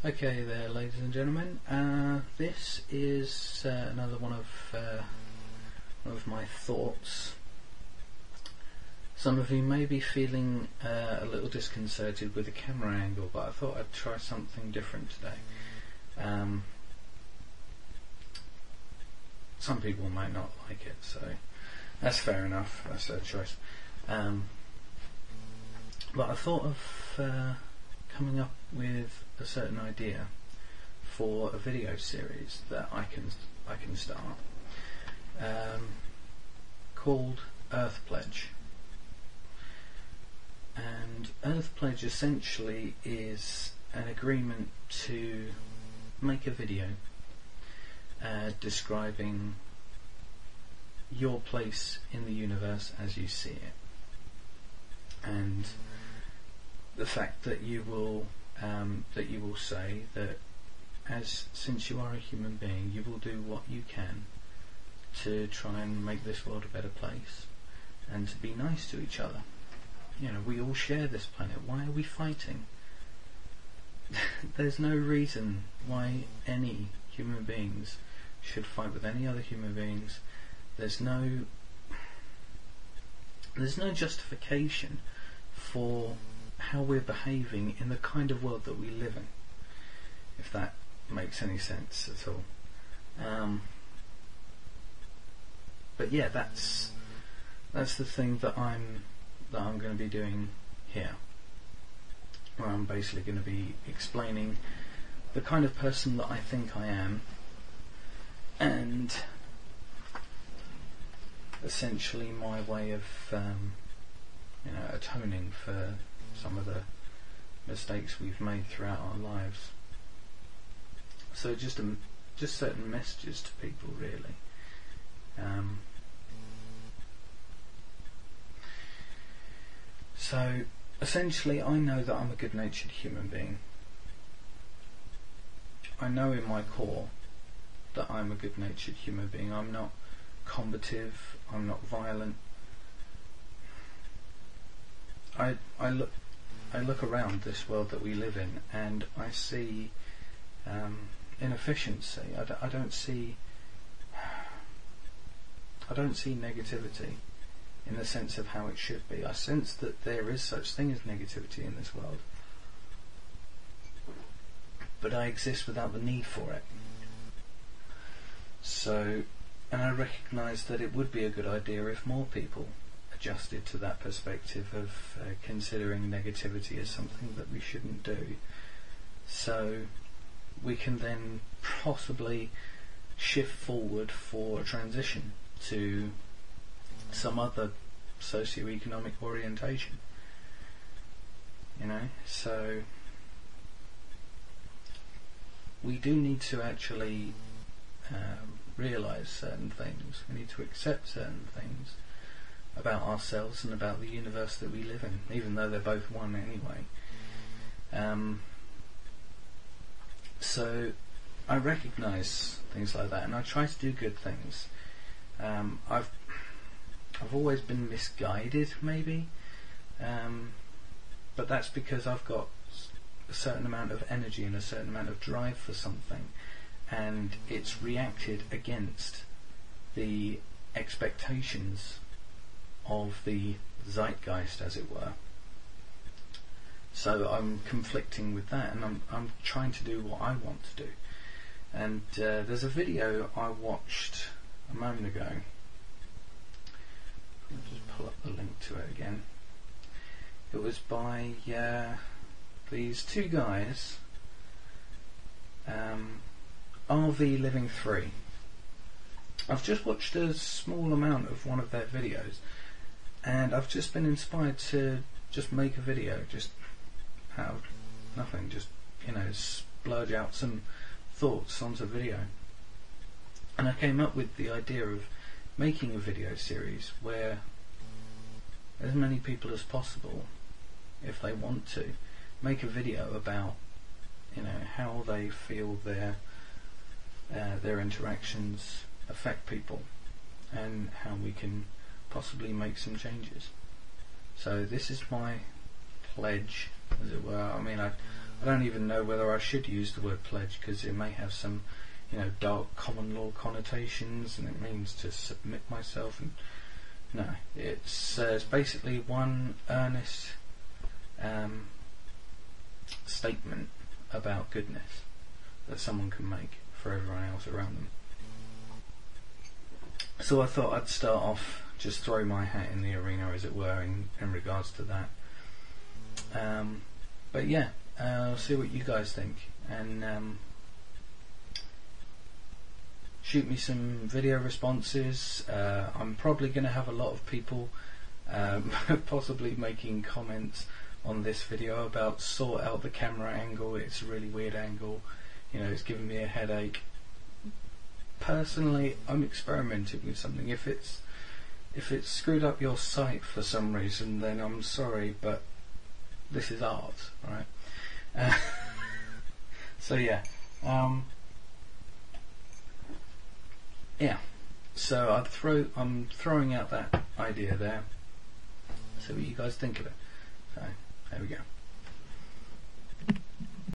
Okay there, ladies and gentlemen. This is another one of my thoughts. Some of you may be feeling a little disconcerted with the camera angle, but I thought I'd try something different today. Some people might not like it, so that's fair enough. That's their choice. But I thought of coming up with a certain idea for a video series that I can start, called Earth Pledge. And Earth Pledge essentially is an agreement to make a video describing your place in the universe as you see it, and the fact that you will say that since you are a human being, you will do what you can to try and make this world a better place and to be nice to each other. You know, we all share this planet. Why are we fighting? There's no reason why any human beings should fight with any other human beings. There's no justification for how we're behaving in the kind of world that we live in, if that makes any sense at all. But yeah, that's the thing that I'm going to be doing here, where I'm basically going to be explaining the kind of person that I think I am, and essentially my way of atoning for some of the mistakes we've made throughout our lives. So just certain messages to people, really. So essentially, I know that I'm a good-natured human being. I know in my core that I'm a good-natured human being. I'm not combative, I'm not violent. I look around this world that we live in, and I see inefficiency. I don't see negativity in the sense of how it should be. I sense that there is such thing as negativity in this world, but I exist without the need for it. So, and I recognise that it would be a good idea if more people adjusted to that perspective of considering negativity as something that we shouldn't do, so we can then possibly shift forward for a transition to some other socio-economic orientation. So we do need to actually realise certain things. We need to accept certain things about ourselves and about the universe that we live in, even though they're both one anyway. So I recognise things like that, and I try to do good things. I've always been misguided, maybe, but that's because I've got a certain amount of energy and a certain amount of drive for something, and it's reacted against the expectations of the zeitgeist, as it were. So I'm conflicting with that, and I'm trying to do what I want to do. And there's a video I watched a moment ago. I'll just pull up the link to it again. It was by these two guys, RV Living 3. I've just watched a small amount of one of their videos, and I've just been inspired to just make a video, just out of nothing, just splurge out some thoughts onto video. And I came up with the idea of making a video series where as many people as possible, if they want to, make a video about how they feel their interactions affect people, and how we can possibly make some changes. So this is my pledge, as it were. I mean, I don't even know whether I should use the word pledge, because it may have some, dark common law connotations, and it means to submit myself. And no, it's basically one earnest statement about goodness that someone can make for everyone else around them. So I thought I'd start off, just throw my hat in the arena, as it were, in regards to that. But yeah, I'll see what you guys think, and shoot me some video responses. I'm probably going to have a lot of people possibly making comments on this video about sort out the camera angle, it's a really weird angle, it's giving me a headache. Personally, I'm experimenting with something. If it's screwed up your sight for some reason, then I'm sorry, but this is art, right? So yeah, so I'm throwing out that idea there. See what you guys think of it. So there we go.